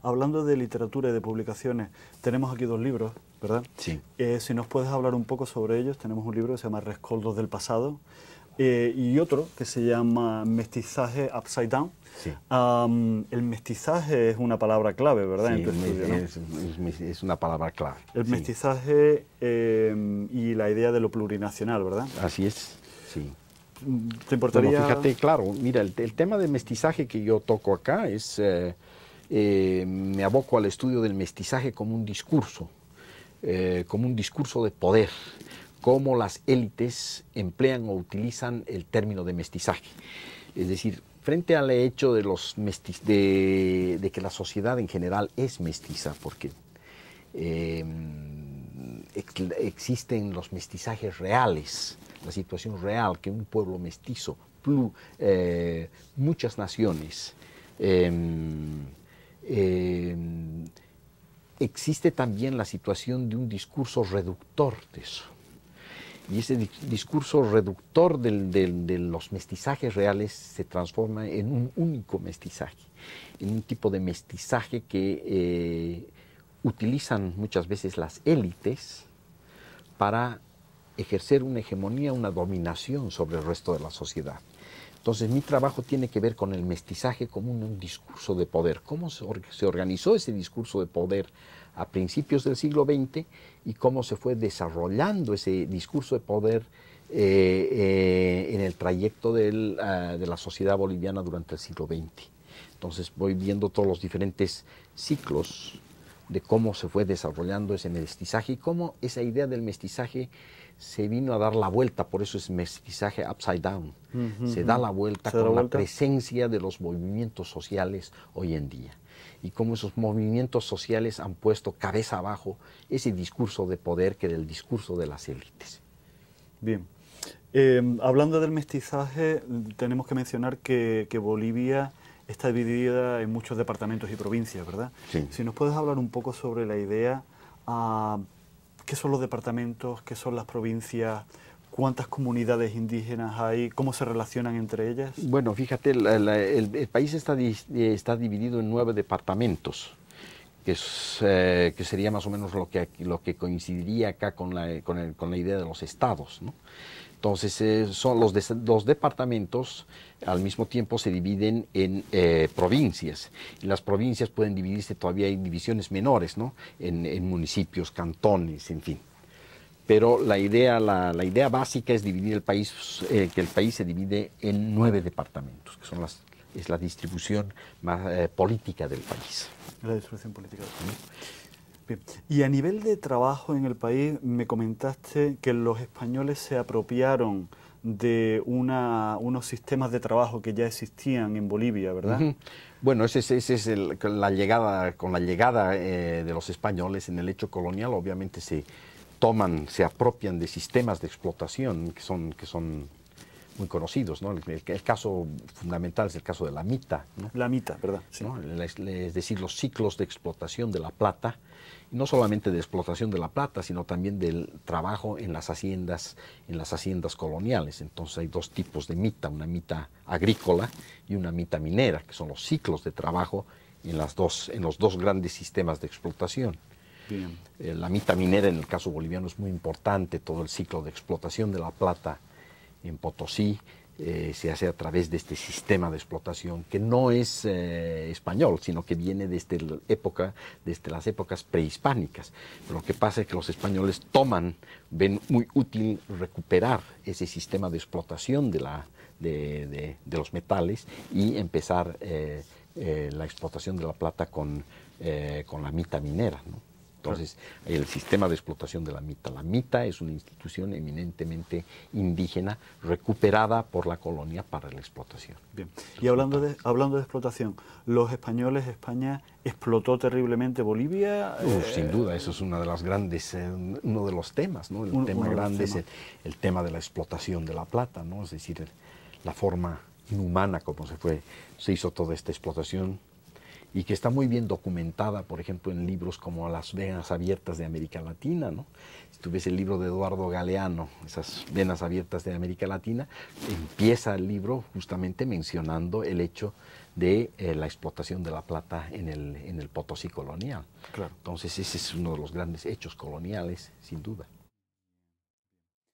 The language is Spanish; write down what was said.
Hablando de literatura y de publicaciones, tenemos aquí dos libros, ¿verdad? Sí. Si nos puedes hablar un poco sobre ellos, tenemos un libro que se llama Rescoldos del pasado y otro que se llama Mestizaje Upside Down. Sí. El mestizaje es una palabra clave, ¿verdad? Sí, en tu estudio, ¿no? es una palabra clave. El Sí. mestizaje y la idea de lo plurinacional, ¿verdad? Así es, sí. ¿Te importaría...? Bueno, fíjate, claro, mira, el tema de mestizaje que yo toco acá es, me aboco al estudio del mestizaje como un discurso de poder, cómo las élites emplean o utilizan el término de mestizaje. Es decir, frente al hecho de, de que la sociedad en general es mestiza, porque existen los mestizajes reales, la situación real, que un pueblo mestizo, muchas naciones, existe también la situación de un discurso reductor de eso. Y ese discurso reductor de los mestizajes reales se transforma en un único mestizaje, en un tipo de mestizaje que utilizan muchas veces las élites para ejercer una hegemonía, una dominación sobre el resto de la sociedad. Entonces mi trabajo tiene que ver con el mestizaje como un discurso de poder, cómo se organizó ese discurso de poder a principios del siglo XX y cómo se fue desarrollando ese discurso de poder en el trayecto de la sociedad boliviana durante el siglo XX. Entonces voy viendo todos los diferentes ciclos de cómo se fue desarrollando ese mestizaje y cómo esa idea del mestizaje se vino a dar la vuelta, por eso es mestizaje upside down. Se da la vuelta con la presencia de los movimientos sociales hoy en día. Y cómo esos movimientos sociales han puesto cabeza abajo ese discurso de poder que era el discurso de las élites. Bien. Hablando del mestizaje, tenemos que mencionar que Bolivia está dividida en muchos departamentos y provincias, ¿verdad? Sí. Si nos puedes hablar un poco sobre la idea, ¿qué son los departamentos? ¿Qué son las provincias? ¿Cuántas comunidades indígenas hay? ¿Cómo se relacionan entre ellas? Bueno, fíjate, el país está dividido en 9 departamentos, que sería más o menos lo que coincidiría acá con la idea de los estados, ¿no? Entonces, son los departamentos, al mismo tiempo se dividen en provincias. Y las provincias pueden dividirse, todavía hay divisiones menores, ¿no? En municipios, cantones, en fin. Pero la idea básica es dividir el país, que el país se divide en 9 departamentos, que es la distribución más política del país. La distribución política del país. Bien. Y a nivel de trabajo en el país, me comentaste que los españoles se apropiaron de unos sistemas de trabajo que ya existían en Bolivia, ¿verdad? Uh-huh. Bueno, ese es con la llegada de los españoles en el hecho colonial, obviamente se apropian de sistemas de explotación que son muy conocidos, ¿no? El caso fundamental es el caso de la mita, ¿no? La mita, ¿verdad? Sí. ¿No? Es decir, los ciclos de explotación de la plata, y no solamente de explotación de la plata, sino también del trabajo en las haciendas coloniales. Entonces hay 2 tipos de mita, una mita agrícola y una mita minera, que son los ciclos de trabajo en los dos grandes sistemas de explotación. Bien. La mita minera en el caso boliviano es muy importante, todo el ciclo de explotación de la plata en Potosí se hace a través de este sistema de explotación que no es español, sino que viene desde las épocas prehispánicas. Pero lo que pasa es que los españoles ven muy útil recuperar ese sistema de explotación de los metales y empezar la explotación de la plata con la mita minera, ¿no? Entonces, el sistema de explotación de la mita. La mita es una institución eminentemente indígena recuperada por la colonia para la explotación. Bien. Y hablando de explotación, España explotó terriblemente Bolivia. Sin duda, eso es una de las grandes, uno de los temas, ¿no? El tema grande es el tema de la explotación de la plata, ¿no? Es decir, la forma inhumana como se hizo toda esta explotación. y que está muy bien documentada, por ejemplo, en libros como Las venas abiertas de América Latina, ¿no? Si tú ves el libro de Eduardo Galeano, esas venas abiertas de América Latina, empieza el libro justamente mencionando el hecho de la explotación de la plata en el Potosí colonial. Claro. Entonces ese es uno de los grandes hechos coloniales, sin duda.